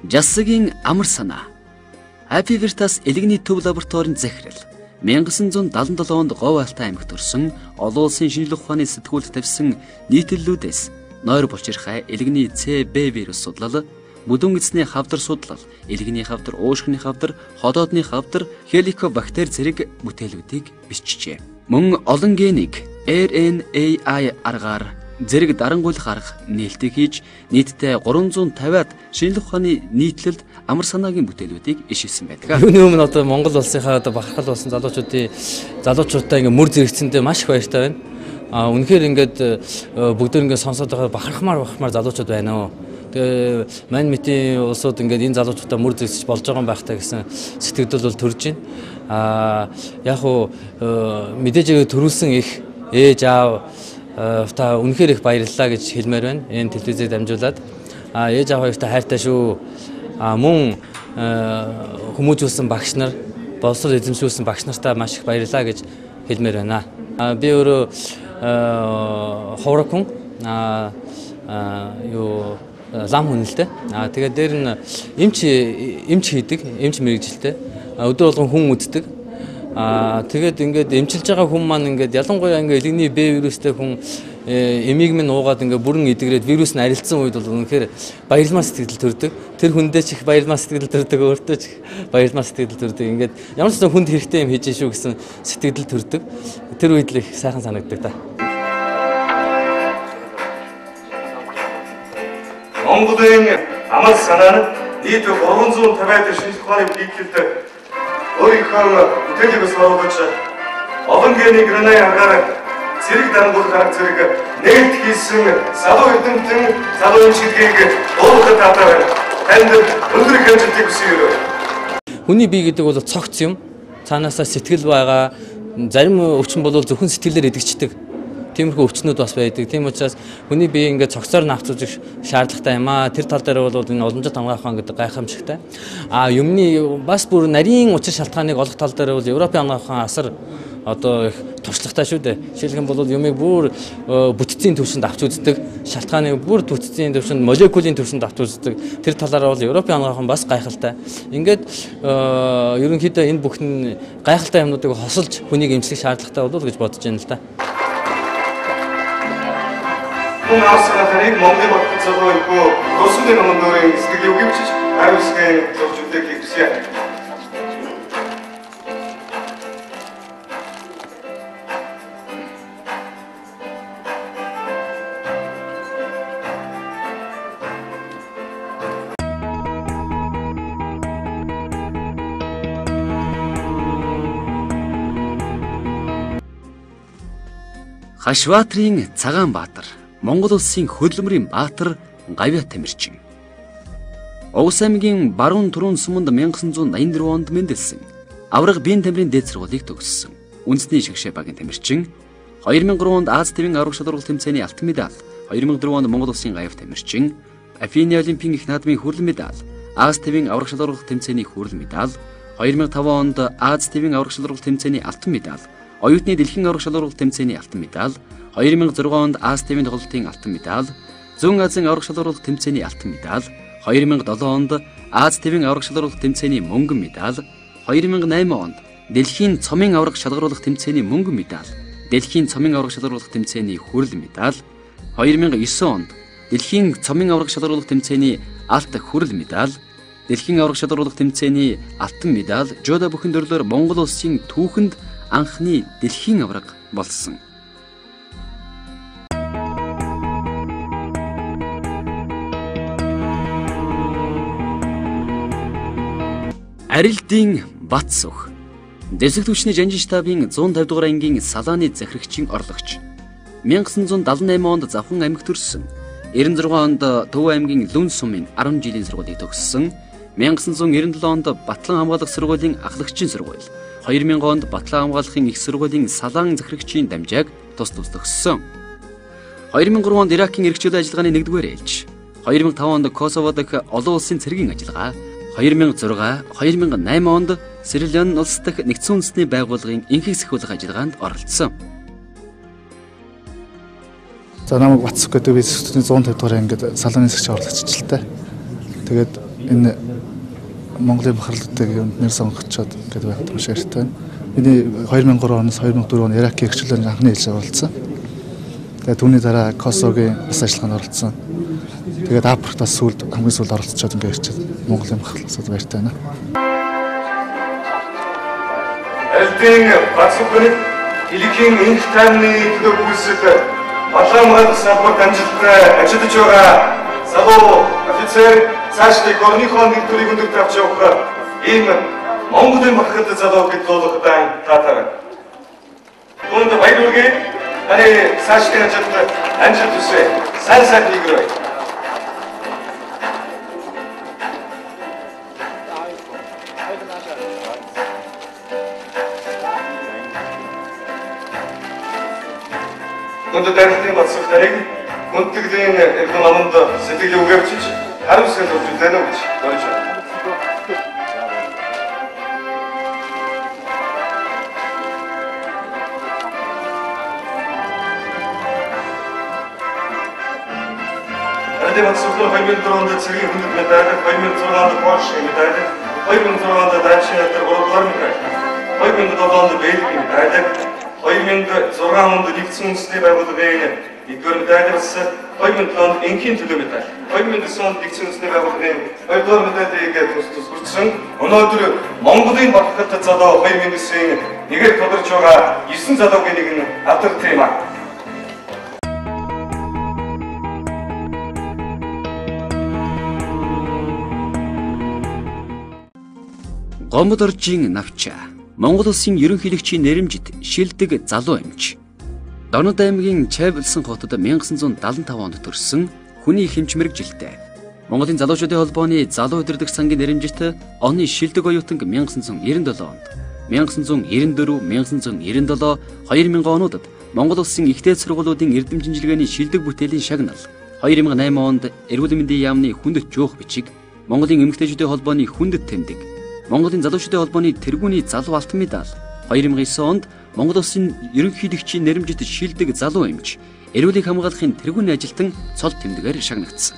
Жасагийн амар санаа. Happy Veritas элэгний төв лабораторийн захирал 1977 онд Говь Алтай аймагт төрсэн олон улсын шинжлэх ухааны сэтгүүлд тавьсан нийтлэлүүдээс нойр булчирхай элэгний CB вирус судлал, бүдүүн эзний хавдар судлал, элэгний хавдар, уушгины хавдар, ходоодны хавдар, хеликобактер зэрэг бүтээлүүдийг бичжээ. Мөн олон генийг RNAi аргаар зэрэг дарангуйлах арга нээлтийг хийж нийтдээ 350-аад шинжлэх ухааны нийтлэлд амар санаагийн бүтээлүүдийг ишүүлсэн байдаг. Юуны өмнө одоо Монгол улсынхаа одоо бахархал болсон залуучуудаа ингээ мөр зэрэгцэндээ маш их баяртай байна. Үнэхээр ингээд бүгд ингээд сонсоод байгаа бахархмаар залуучууд байна уу. Тэгээ мань мэтийн улсууд ингээд энэ залуучуудаа мөр зэрэгцэж болж байгаа юм байх та гэсэн сэтгэл бол төрж байна. Яг уу мэдээж төрүүлсэн их ээж аав та үнэхээр их баярлалаа гэж хэлмээр байна. Энэ телевизээр дамжуулаад ээж аав хоёртай хайртай шүү. Мөн хүмүүжүүлсэн багш нар, боловсрол эзэмшүүлсэн багш нартаа маш их баярлалаа гэж хэлмээр байна. Би өөрөө ховрог хүн лам хүн л дээ. Тэгээд дээр нь эмч хийдэг, эмч мэрэгжилтэй. Өдөр болгон хүн үздэг. Тэгээд ингээд эмчилж байгаа хүн маань ингээд ялангуяа ингээд элэгний Б вирустэй хүн эмийг минь уугаад ингээд бүрэн идэгрээд вирус нь арилцсан үед бол үнэхээр баярлмаар сэтгэл төрдөг. Тэр хүндээ ч их баярлмаар сэтгэл төрдөг, өөртөө ч их баярлмаар сэтгэл төрдөг. Ингээд ямар ч хүнд хэрэгтэй юм хийж шүү гэсэн сэтгэл төрдөг. Тэр үед л их сайхан санагддаг та. Монголын амар санаа нь нийт 350-аад шинжлэх ухааны нийтлэлд өөрийнхөө бүтээлээс оруулж олон генийг RNA аргаар зэрэг дарангуйлах арга зэрэг нээлт хийсэн залуу эрдэмтэн залуу эмчилгээг өөрөөр татаад танд өндөр хэмжээтэй хүсье. Хүний бие гэдэг бол цогц юм. Цаанаасаа сэтгэл байгаа. Зарим өвчин бол зөвхөн сэтгэлээр идэгчдэг. Тиймэрхүү өвчнүүд бас байдаг. Тийм учраас хүний бие ингээд цогцоор навцуулж шаардлагатай юм аа. Тэр тал дээр бол энэ уламжлалт хамгаалах хаан гэдэг гайхамшигтай. Юмны бас бүр нарийн учир шалтгааныг олох тал дээр бол Европын хамгаалах хаан асар одоо их туршлагатай шүү дээ. Жишээлх юм бол юмыг бүр бүтцийн түвшинд авч үздэг, шалтгааныг бүр бүтцийн түвшинд, молекулын түвшинд авч үздэг. Тэр талаараа бол Европын хамгаалах хаан бас гайхалтай. Ингээд ерөнхийдөө энэ бүхэн гайхалтай юмнуудыг хосолж хүнийг эмчлэх шаардлагатай болов гэж бодож байна л да. Мөн авсаатарыг Монголын багт залуу ихгүй Русны номдорын сэтгэл өгөвчж аюулсгийн зөвчөлтэй хийгсэн. Хашбаатрын Цагаан Баатар Монгол улсын хөдөлмөрийн баатар Гавьяа Тамирчин. Угс аймгийн Баруун Түрүүн суманд 1984 онд мэндэлсэн. Авраг биеийн тамирын дээд сургуулийг төгссөн. Үндэсний шигшээ багийн тамирчин. 2003 онд Аз тивийн авраг шалралт тэмцээний алтан медаль, 2004 онд Монгол улсын Гавьяа Тамирчин, Афины олимпийн их наадмын хүрэл медаль, Аз тивийн авраг шалралт тэмцээний хүрэл медаль, 2005 онд Аз тивийн авраг шалралт тэмцээний алтан медаль, оюутны дэлхийн авраг шалралт тэмцээний алтан медаль, 2006 онд Аз тивийн тоглолтын алтан медаль, Зүүн Азийн авраг шалралт тэмцээний алтан медаль, 2007 онд Аз тивийн авраг шалралт тэмцээний мөнгөн медаль, 2008 онд дэлхийн цомын авраг шалгаруулах тэмцээний мөнгөн медаль, дэлхийн цомын авраг шалгаруулах тэмцээний хүрэл медаль, 2009 онд дэлхийн цомын авраг шалгаруулах тэмцээний алт хүрэл медаль, дэлхийн авраг шалгаруулах тэмцээний алтан медаль, жодо бүхэн төрлөөр Монгол улсын түүхэнд анхны дэлхийн авраг болсон. Арилдын Батсүх. Дэвсэг түвшний жанжин штабын 150 дугаар ангийн салааны захирагчийн орлогч. 1978 онд Завхан аймагт төрсөн. 96 онд Төв аймгийн Лүн сумын 10 жилийн сургуулийг төгссөн. 1997 онд Батлан хамгаалах сургуулийн ахлагчийн сургууль. 2000 онд Батлан хамгаалахын их сургуулийн салаан захирагчийн дамжааг тус төгссөн. 2003 онд Иракийн эрхчлөө ажиллагааны 1-р ээлж. 2005 онд Косово дахь олон улсын цэргийн ажиллагаа. 2006, 2008 онд Сирилион улс дахь нэгдсэн үндэсний байгууллагын инхийг сахиулах ажиллагаанд оролцсон. За намайг Батсүх гэдэг би 150 дугаар ангид салааны засагч орлогч ажилтай. Тэгээд энэ Монголын бахарлагтай юунд нэр сонгогчод гэдэг байхад маш баяртай. Миний 2003 оноос 2004 оны Иракийн гэрчлэлээр анхны хэлж оролцсон. Тэгээд түүний дараа Косовогийн бас ажиллагаанд оролцсон. Тэгээд Африкт бас хамгийн сүүлд оролцоод ингээд ирчээд Монголын бахарлагсад баяртай байна. Элдийн бацууны Иликийн энх таймны төлөө бүсэд Батламрад салбарт амжилттай ажиллаж байгаа залуу офицер цаашдын горныхон нэг төрийг өндөр тавьж явах ийм Монголын бахархад залуу гэж болох таатар. Үүнд баяр хүргэе. Таны цаашдын ажилд амжилт хүсье. Сайн хийгээрэй. Өндөр дайралтын бацууны гүнтгэлийн эргэн аманд сэтгэл үгээрчиж харамсалтай болж байна гэж бодож байна. Бацууны 2004 онд цэргийн хүндэт медаль, 2006 онд Польши медаль, 2006 онд Датчин атар гуравдугаар медаль, 2007 онд Бельгийн медаль, 2006 онд нэгдсэн үндэсний байгууллагын 1-р медаль бас 2007 онд энхийн төлөө медаль, 2009 онд нэгдсэн үндэсний байгууллагын 2-р медалийг тусгурчсан. Өнөөдөр Монголын бахархад залуу 2009-ийн нэгээр тодорч байгаа 9 залуугийн нэг нь алдар тийм аа. Гомбод оржийн навча Монгол улсын ерөнхийлөгчийн нэрэмжит шилдэг залуу эмч. Дорнод аймгийн Чайвалсан хотод 1975 онд төрсөн хүний хэмч мэрэгжилтэй. Монголын залуучуудын холбооны залуу удирдах сангийн нэрэмжит оны шилдэг оюутанг 1997 онд, 1994, 1997, 2000 онуудад Монгол улсын ихтэй сургуулиудын эрдэм шинжилгээний шилдэг бүтээлийн шагнал, 2008 онд эрүүл мэндийн яамны хүндэт жоох бичиг, Монголын эмэгтэйчүүдийн холбооны хүндэт тэмдэг, Монголын залуучуудын холбооны тэргүүний залуу алтан медаль, 2009 онд Монгол улсын ерөнхийлөгчийн нэрэмжит шилдэг залуу эмч, эрүүлийг хамгаалахын тэргүүний ажилтан цол тэмдэгээр шагнагдсан.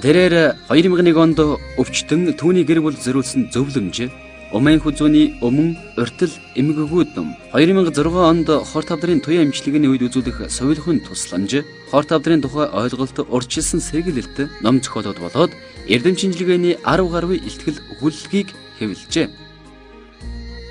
Тэрээр 2001 онд өвчтөн түүний гэр бүл зориулсан зөвлөмж, Умайн хүзүүний өмнө уртл эмгэгүүд ном, 2006 онд хорт авдрын туяа эмчилгээний үед үзүүлэх сувилахын тусламж, хорт авдрын тухай ойлголт урьдчилсан сэргийлэлт ном зохиолууд болоод эрдэм шинжилгээний 10 гаруй ихтгэл өгүүлэлгийг хэвлэжээ.